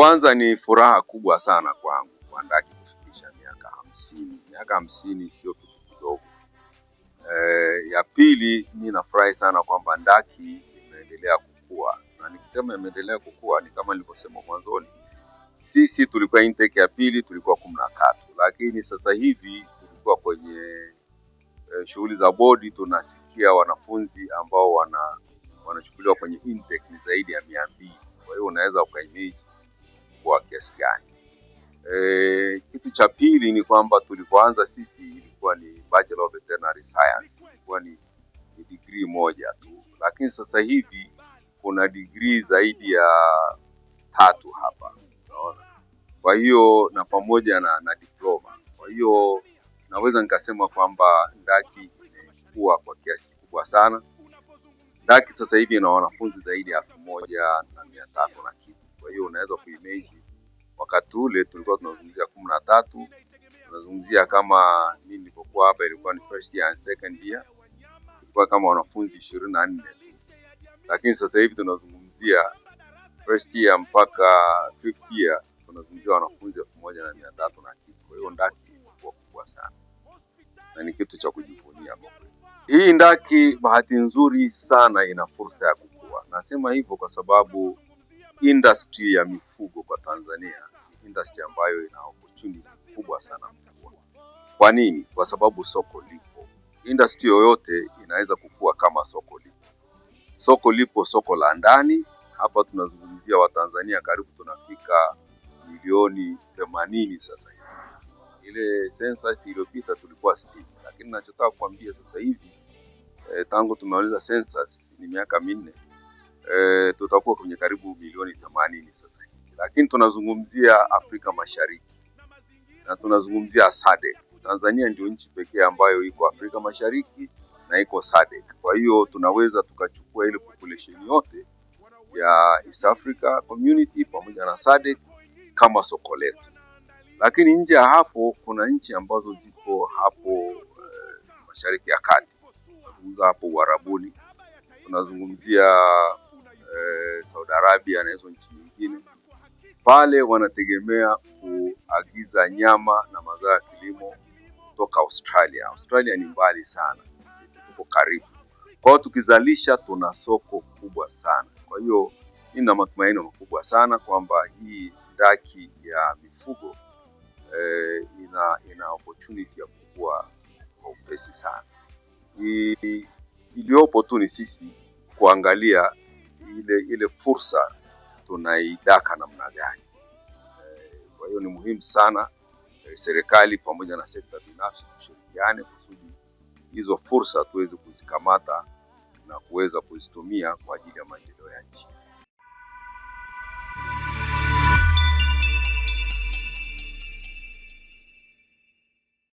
Kwanza ni furaha kubwa sana kwangu kwa ndaki kufikisha miaka 50. Miaka 50 sio kitu kidogo. Ya pili, mimi nafurahi sana kwamba ndaki imeendelea kukua. Na nikisema imeendelea kukua ni kama nilivyosema mwanzoni. Sisi tulikuwa intake ya pili tulikuwa 13, lakini sasa hivi tulikuwa kwenye shughuli za bodi tunasikia wanafunzi ambao wanachukuliwa kwenye intake ni zaidi ya 200. Kwa hiyo unaweza ukaimagine kwa kiasi gani. Kitu cha pili ni kwamba tulipoanza sisi ilikuwa ni Bachelor of Veterinary Science, ilikuwa ni degree moja tu, lakini sasa hivi kuna degree zaidi ya 3 hapa, unaona. Kwa hiyo na pamoja na diploma. Kwa hiyo naweza nikasema kwamba ndaki imekuwa kwa kiasi kikubwa sana. Ndaki sasa hivi ina wanafunzi zaidi ya 1300 na kitu. Kwa hiyo unaweza kuimagine wakati ule tulikuwa tunazungumzia 13, tunazungumzia kama mimi nilipokuwa hapa ilikuwa ni first year and second year, tulikuwa kama wanafunzi 24 tu. Lakini sasa hivi tunazungumzia first year mpaka fifth year tunazungumzia wanafunzi 1300 na kitu. Kwa hiyo ndaki imekuwa kubwa sana na ni kitu cha kujivunia kwa kweli. Hii ndaki bahati nzuri sana ina fursa ya kukua. Nasema hivyo kwa sababu industry ya mifugo kwa Tanzania ni industry ambayo ina opportunity kubwa sana kukua. Kwa nini? Kwa sababu soko lipo. Industry yoyote inaweza kukua kama soko lipo. Soko lipo, soko la ndani. Hapa tunazungumzia Watanzania karibu tunafika milioni 80 sasa hivi. Ile census iliyopita tulikuwa 60, lakini ninachotaka kuambia sasa hivi tangu tumemaliza census ni miaka 4, tutakuwa kwenye karibu milioni 80 sasa hivi. Lakini tunazungumzia Afrika Mashariki na tunazungumzia SADC. Tanzania ndio nchi pekee ambayo iko Afrika Mashariki na iko SADC. Kwa hiyo tunaweza tukachukua ile population yote ya East Africa Community pamoja na SADC kama soko letu. Lakini nje ya hapo kuna nchi ambazo ziko hapo Mashariki ya Kati. Tunazungumza hapo Uarabuni, tunazungumzia Saudi Arabia na hizo nchi nyingine. Pale wanategemea kuagiza nyama na mazao ya kilimo kutoka Australia. Australia ni mbali sana, sisi tuko karibu. Kwa hiyo tukizalisha tuna soko kubwa sana. Kwa hiyo nina matumaini makubwa sana kwamba hii ndaki ya mifugo ina opportunity ya kukua kwa upesi sana. Iliyopo tu ni sisi kuangalia ile fursa tunaidaka namna gani. Kwa hiyo ni muhimu sana serikali pamoja na sekta binafsi kushirikiane kusudi hizo fursa tuweze kuzikamata na kuweza kuzitumia kwa ajili ya maendeleo ya nchi.